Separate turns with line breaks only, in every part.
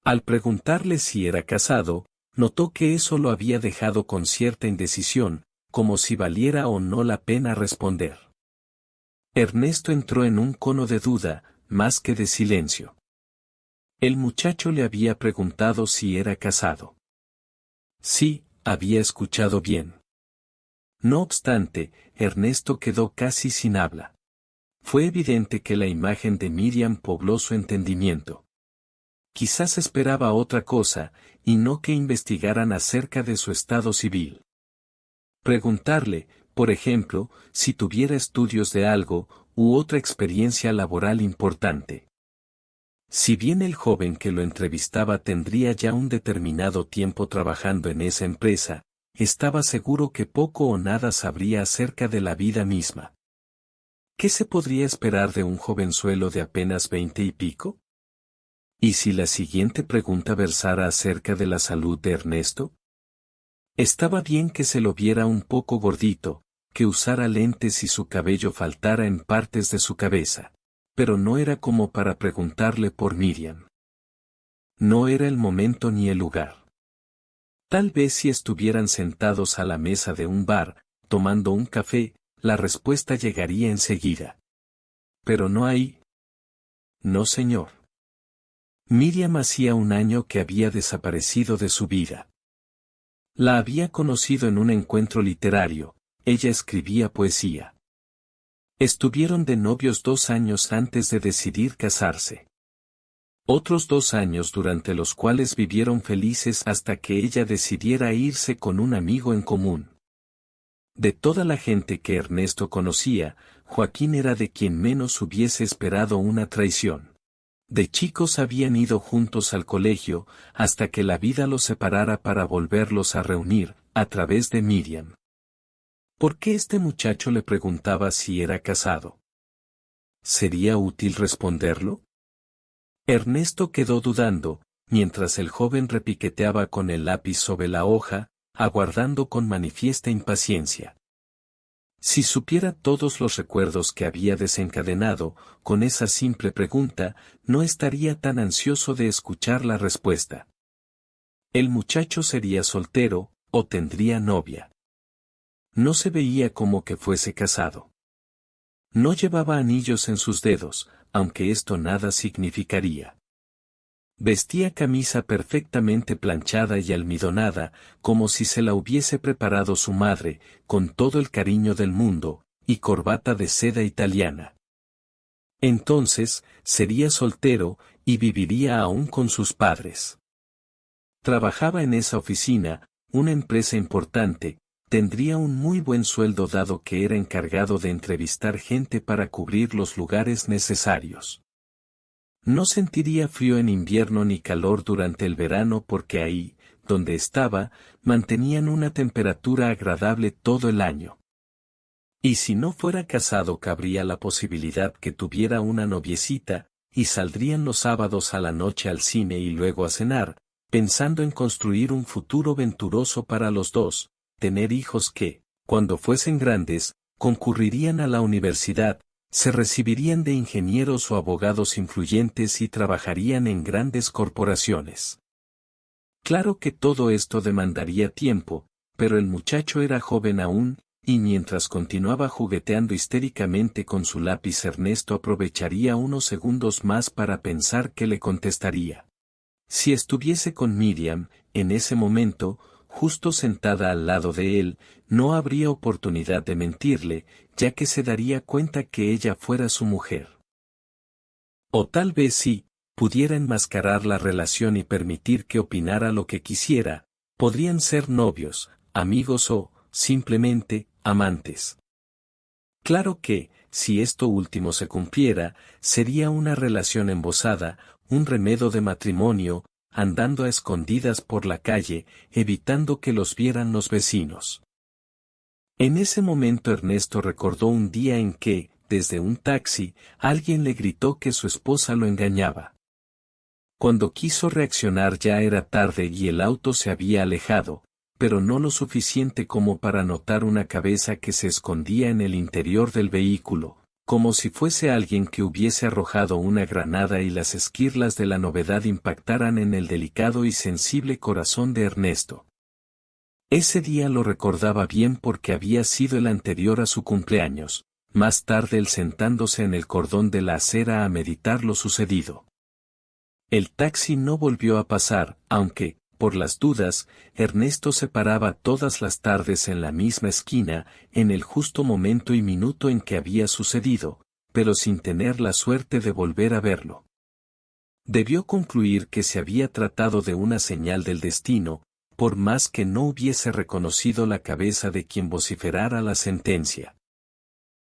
Al preguntarle si era casado, notó que eso lo había dejado con cierta indecisión, como si valiera o no la pena responder. Ernesto entró en un cono de duda, más que de silencio. El muchacho le había preguntado si era casado. Sí, había escuchado bien. No obstante, Ernesto quedó casi sin habla. Fue evidente que la imagen de Miriam pobló su entendimiento. Quizás esperaba otra cosa, y no que investigaran acerca de su estado civil. Preguntarle, por ejemplo, si tuviera estudios de algo, u otra experiencia laboral importante. Si bien el joven que lo entrevistaba tendría ya un determinado tiempo trabajando en esa empresa, estaba seguro que poco o nada sabría acerca de la vida misma. ¿Qué se podría esperar de un jovenzuelo de apenas 20 y pico? ¿Y si la siguiente pregunta versara acerca de la salud de Ernesto? Estaba bien que se lo viera un poco gordito, que usara lentes y su cabello faltara en partes de su cabeza. Pero no era como para preguntarle por Miriam. No era el momento ni el lugar. Tal vez si estuvieran sentados a la mesa de un bar, tomando un café, la respuesta llegaría enseguida. Pero no ahí. No, señor. Miriam hacía un año que había desaparecido de su vida. La había conocido en un encuentro literario, ella escribía poesía. Estuvieron de novios 2 años antes de decidir casarse. Otros 2 años durante los cuales vivieron felices hasta que ella decidiera irse con un amigo en común. De toda la gente que Ernesto conocía, Joaquín era de quien menos hubiese esperado una traición. De chicos habían ido juntos al colegio, hasta que la vida los separara para volverlos a reunir, a través de Miriam. ¿Por qué este muchacho le preguntaba si era casado? ¿Sería útil responderlo? Ernesto quedó dudando, mientras el joven repiqueteaba con el lápiz sobre la hoja, aguardando con manifiesta impaciencia. Si supiera todos los recuerdos que había desencadenado, con esa simple pregunta, no estaría tan ansioso de escuchar la respuesta. El muchacho sería soltero, o tendría novia. No se veía como que fuese casado. No llevaba anillos en sus dedos, aunque esto nada significaría. Vestía camisa perfectamente planchada y almidonada, como si se la hubiese preparado su madre, con todo el cariño del mundo, y corbata de seda italiana. Entonces, sería soltero, y viviría aún con sus padres. Trabajaba en esa oficina, una empresa importante. Tendría un muy buen sueldo dado que era encargado de entrevistar gente para cubrir los lugares necesarios. No sentiría frío en invierno ni calor durante el verano porque ahí, donde estaba, mantenían una temperatura agradable todo el año. Y si no fuera casado cabría la posibilidad que tuviera una noviecita, y saldrían los sábados a la noche al cine y luego a cenar, pensando en construir un futuro venturoso para los dos. Tener hijos que, cuando fuesen grandes, concurrirían a la universidad, se recibirían de ingenieros o abogados influyentes y trabajarían en grandes corporaciones. Claro que todo esto demandaría tiempo, pero el muchacho era joven aún, y mientras continuaba jugueteando histéricamente con su lápiz Ernesto aprovecharía unos segundos más para pensar qué le contestaría. Si estuviese con Miriam, en ese momento, justo sentada al lado de él, no habría oportunidad de mentirle, ya que se daría cuenta que ella fuera su mujer. O tal vez sí, pudiera enmascarar la relación y permitir que opinara lo que quisiera, podrían ser novios, amigos o, simplemente, amantes. Claro que, si esto último se cumpliera, sería una relación embosada, un remedo de matrimonio, andando a escondidas por la calle, evitando que los vieran los vecinos. En ese momento Ernesto recordó un día en que, desde un taxi, alguien le gritó que su esposa lo engañaba. Cuando quiso reaccionar ya era tarde y el auto se había alejado, pero no lo suficiente como para notar una cabeza que se escondía en el interior del vehículo, como si fuese alguien que hubiese arrojado una granada y las esquirlas de la novedad impactaran en el delicado y sensible corazón de Ernesto. Ese día lo recordaba bien porque había sido el anterior a su cumpleaños, más tarde él sentándose en el cordón de la acera a meditar lo sucedido. El taxi no volvió a pasar, aunque, por las dudas, Ernesto se paraba todas las tardes en la misma esquina, en el justo momento y minuto en que había sucedido, pero sin tener la suerte de volver a verlo. Debió concluir que se había tratado de una señal del destino, por más que no hubiese reconocido la cabeza de quien vociferara la sentencia.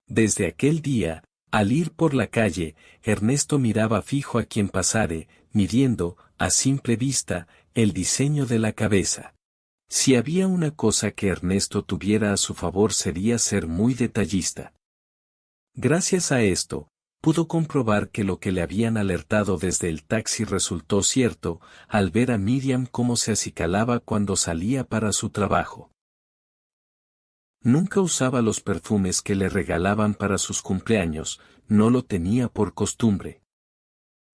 Desde aquel día, al ir por la calle, Ernesto miraba fijo a quien pasare, midiendo, a simple vista, el diseño de la cabeza. Si había una cosa que Ernesto tuviera a su favor sería ser muy detallista. Gracias a esto, pudo comprobar que lo que le habían alertado desde el taxi resultó cierto, al ver a Miriam cómo se acicalaba cuando salía para su trabajo. Nunca usaba los perfumes que le regalaban para sus cumpleaños, no lo tenía por costumbre.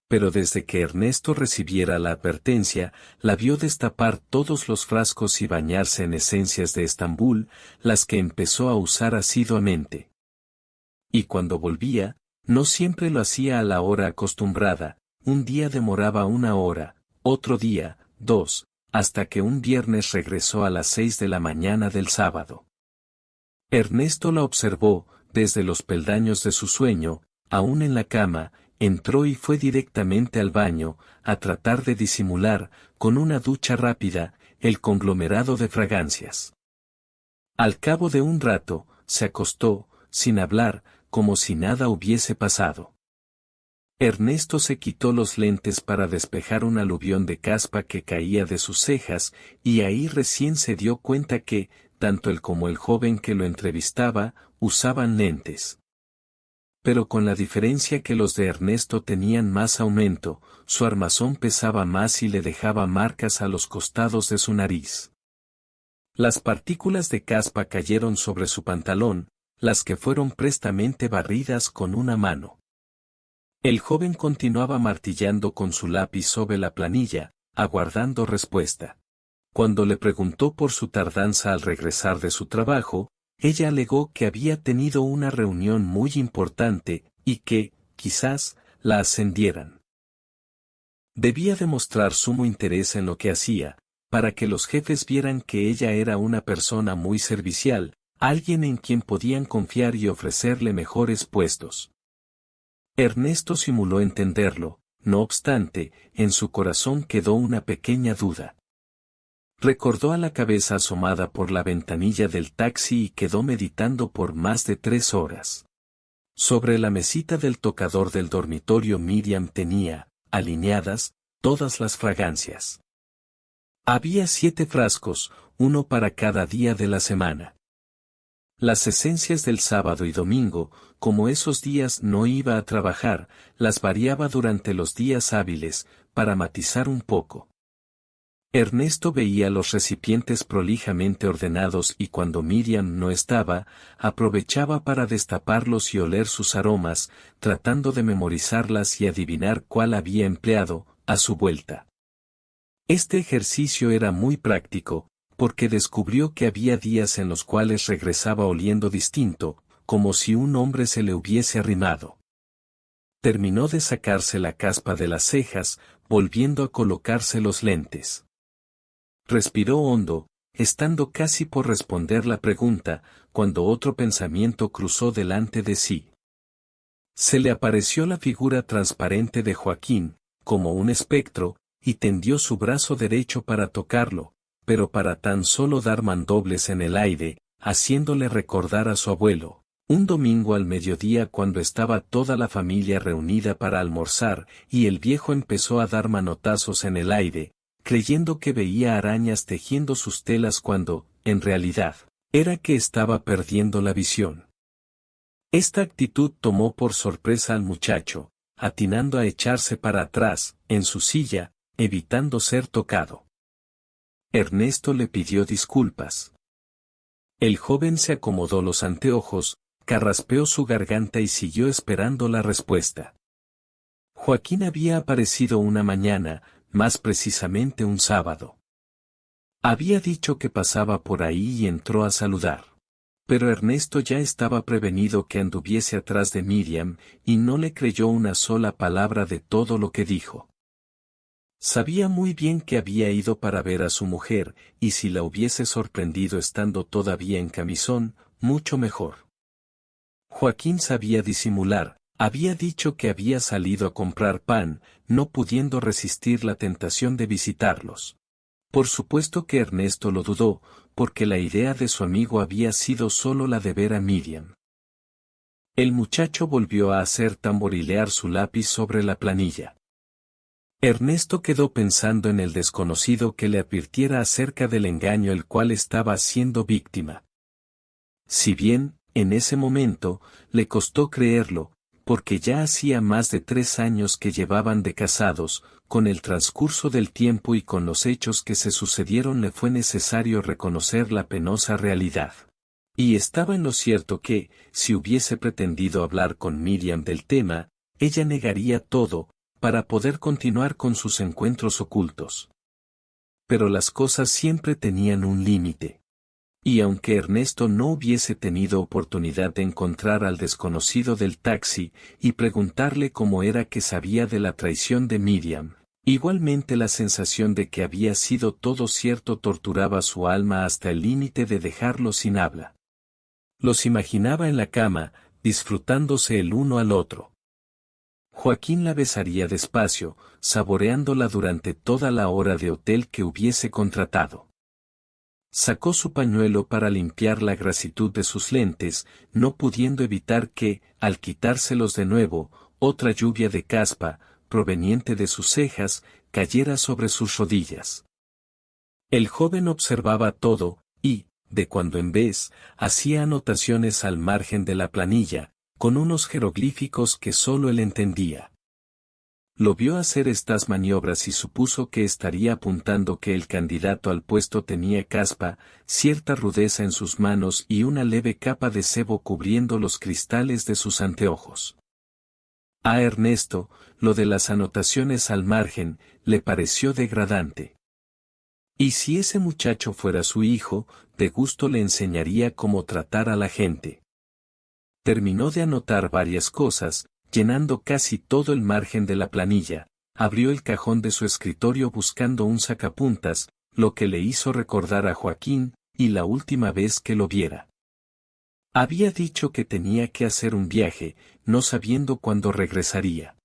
Pero desde que Ernesto recibiera la advertencia, la vio destapar todos los frascos y bañarse en esencias de Estambul, las que empezó a usar asiduamente. Y cuando volvía, no siempre lo hacía a la hora acostumbrada, un día demoraba 1 hora, otro día, 2, hasta que un viernes regresó a las 6 de la mañana del sábado. Ernesto la observó, desde los peldaños de su sueño, aún en la cama, entró y fue directamente al baño, a tratar de disimular, con una ducha rápida, el conglomerado de fragancias. Al cabo de un rato, se acostó, sin hablar, como si nada hubiese pasado. Ernesto se quitó los lentes para despejar un aluvión de caspa que caía de sus cejas, y ahí recién se dio cuenta que, tanto él como el joven que lo entrevistaba, usaban lentes. Pero con la diferencia que los de Ernesto tenían más aumento, su armazón pesaba más y le dejaba marcas a los costados de su nariz. Las partículas de caspa cayeron sobre su pantalón, las que fueron prestamente barridas con una mano. El joven continuaba martillando con su lápiz sobre la planilla, aguardando respuesta. Cuando le preguntó por su tardanza al regresar de su trabajo, ella alegó que había tenido una reunión muy importante, y que, quizás, la ascendieran. Debía demostrar sumo interés en lo que hacía, para que los jefes vieran que ella era una persona muy servicial, alguien en quien podían confiar y ofrecerle mejores puestos. Ernesto simuló entenderlo, no obstante, en su corazón quedó una pequeña duda. Recordó a la cabeza asomada por la ventanilla del taxi y quedó meditando por más de 3 horas. Sobre la mesita del tocador del dormitorio Miriam tenía, alineadas, todas las fragancias. Había 7 frascos, uno para cada día de la semana. Las esencias del sábado y domingo, como esos días no iba a trabajar, las variaba durante los días hábiles, para matizar un poco. Ernesto veía los recipientes prolijamente ordenados y cuando Miriam no estaba, aprovechaba para destaparlos y oler sus aromas, tratando de memorizarlas y adivinar cuál había empleado, a su vuelta. Este ejercicio era muy práctico, porque descubrió que había días en los cuales regresaba oliendo distinto, como si un hombre se le hubiese arrimado. Terminó de sacarse la caspa de las cejas, volviendo a colocarse los lentes. Respiró hondo, estando casi por responder la pregunta, cuando otro pensamiento cruzó delante de sí. Se le apareció la figura transparente de Joaquín, como un espectro, y tendió su brazo derecho para tocarlo, pero para tan solo dar mandobles en el aire, haciéndole recordar a su abuelo, un domingo al mediodía cuando estaba toda la familia reunida para almorzar, y el viejo empezó a dar manotazos en el aire, creyendo que veía arañas tejiendo sus telas cuando, en realidad, era que estaba perdiendo la visión. Esta actitud tomó por sorpresa al muchacho, atinando a echarse para atrás, en su silla, evitando ser tocado. Ernesto le pidió disculpas. El joven se acomodó los anteojos, carraspeó su garganta y siguió esperando la respuesta. Joaquín había aparecido una mañana, más precisamente un sábado. Había dicho que pasaba por ahí y entró a saludar. Pero Ernesto ya estaba prevenido que anduviese atrás de Miriam, y no le creyó una sola palabra de todo lo que dijo. Sabía muy bien que había ido para ver a su mujer, y si la hubiese sorprendido estando todavía en camisón, mucho mejor. Joaquín sabía disimular, había dicho que había salido a comprar pan, no pudiendo resistir la tentación de visitarlos. Por supuesto que Ernesto lo dudó, porque la idea de su amigo había sido solo la de ver a Miriam. El muchacho volvió a hacer tamborilear su lápiz sobre la planilla. Ernesto quedó pensando en el desconocido que le advirtiera acerca del engaño el cual estaba siendo víctima. Si bien, en ese momento, le costó creerlo, porque ya hacía más de 3 años que llevaban de casados, con el transcurso del tiempo y con los hechos que se sucedieron le fue necesario reconocer la penosa realidad. Y estaba en lo cierto que, si hubiese pretendido hablar con Miriam del tema, ella negaría todo, para poder continuar con sus encuentros ocultos. Pero las cosas siempre tenían un límite. Y aunque Ernesto no hubiese tenido oportunidad de encontrar al desconocido del taxi y preguntarle cómo era que sabía de la traición de Miriam, igualmente la sensación de que había sido todo cierto torturaba su alma hasta el límite de dejarlo sin habla. Los imaginaba en la cama, disfrutándose el uno al otro. Joaquín la besaría despacio, saboreándola durante toda la hora de hotel que hubiese contratado. Sacó su pañuelo para limpiar la grasitud de sus lentes, no pudiendo evitar que, al quitárselos de nuevo, otra lluvia de caspa, proveniente de sus cejas, cayera sobre sus rodillas. El joven observaba todo, y, de cuando en vez, hacía anotaciones al margen de la planilla, con unos jeroglíficos que sólo él entendía. Lo vio hacer estas maniobras y supuso que estaría apuntando que el candidato al puesto tenía caspa, cierta rudeza en sus manos y una leve capa de sebo cubriendo los cristales de sus anteojos. A Ernesto, lo de las anotaciones al margen, le pareció degradante. Y si ese muchacho fuera su hijo, de gusto le enseñaría cómo tratar a la gente. Terminó de anotar varias cosas, llenando casi todo el margen de la planilla, abrió el cajón de su escritorio buscando un sacapuntas, lo que le hizo recordar a Joaquín, y la última vez que lo viera. Había dicho que tenía que hacer un viaje, no sabiendo cuándo regresaría.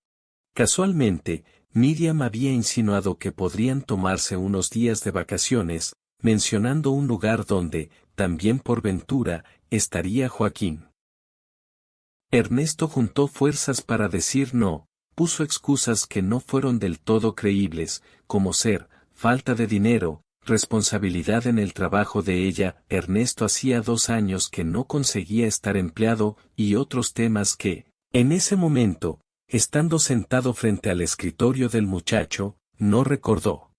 Casualmente, Miriam había insinuado que podrían tomarse unos días de vacaciones, mencionando un lugar donde, también por ventura, estaría Joaquín. Ernesto juntó fuerzas para decir no, puso excusas que no fueron del todo creíbles, como ser, falta de dinero, responsabilidad en el trabajo de ella. Ernesto hacía 2 años que no conseguía estar empleado, y otros temas que, en ese momento, estando sentado frente al escritorio del muchacho, no recordó.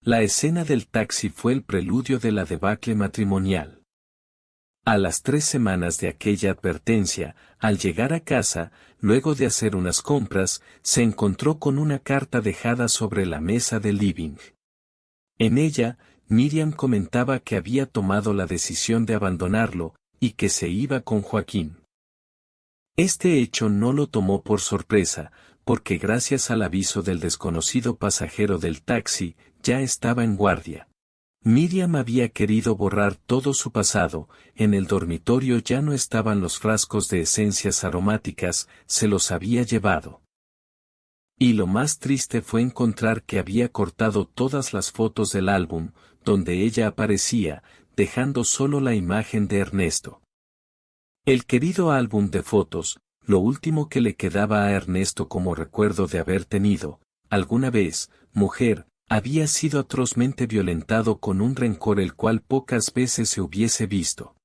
La escena del taxi fue el preludio de la debacle matrimonial. A las 3 semanas de aquella advertencia, al llegar a casa, luego de hacer unas compras, se encontró con una carta dejada sobre la mesa del living. En ella, Miriam comentaba que había tomado la decisión de abandonarlo, y que se iba con Joaquín. Este hecho no lo tomó por sorpresa, porque gracias al aviso del desconocido pasajero del taxi, ya estaba en guardia. Miriam había querido borrar todo su pasado, en el dormitorio ya no estaban los frascos de esencias aromáticas, se los había llevado. Y lo más triste fue encontrar que había cortado todas las fotos del álbum, donde ella aparecía, dejando solo la imagen de Ernesto. El querido álbum de fotos, lo último que le quedaba a Ernesto como recuerdo de haber tenido, alguna vez, mujer, había sido atrozmente violentado con un rencor el cual pocas veces se hubiese visto.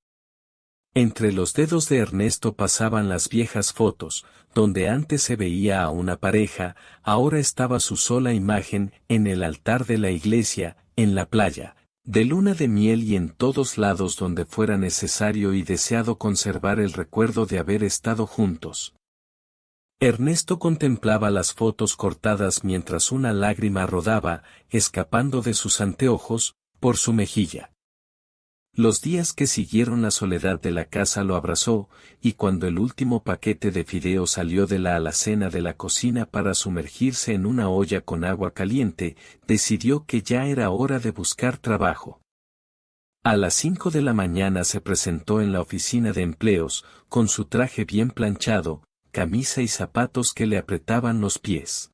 Entre los dedos de Ernesto pasaban las viejas fotos, donde antes se veía a una pareja, ahora estaba su sola imagen en el altar de la iglesia, en la playa, de luna de miel y en todos lados donde fuera necesario y deseado conservar el recuerdo de haber estado juntos. Ernesto contemplaba las fotos cortadas mientras una lágrima rodaba, escapando de sus anteojos, por su mejilla. Los días que siguieron la soledad de la casa lo abrazó, y cuando el último paquete de fideos salió de la alacena de la cocina para sumergirse en una olla con agua caliente, decidió que ya era hora de buscar trabajo. A las 5 de la mañana se presentó en la oficina de empleos, con su traje bien planchado, camisa y zapatos que le apretaban los pies.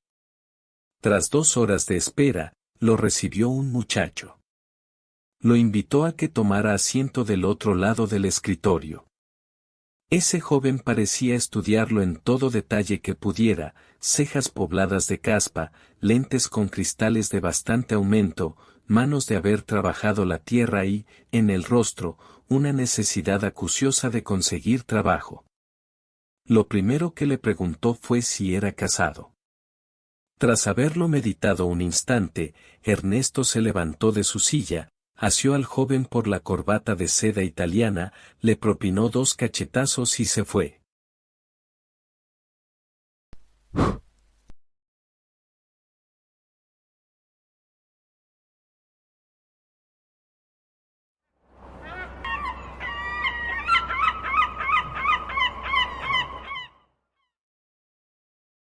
Tras 2 horas de espera, lo recibió un muchacho. Lo invitó a que tomara asiento del otro lado del escritorio. Ese joven parecía estudiarlo en todo detalle que pudiera, cejas pobladas de caspa, lentes con cristales de bastante aumento, manos de haber trabajado la tierra y, en el rostro, una necesidad acuciosa de conseguir trabajo. Lo primero que le preguntó fue si era casado. Tras haberlo meditado un instante, Ernesto se levantó de su silla, asió al joven por la corbata de seda italiana, le propinó 2 cachetazos y se fue.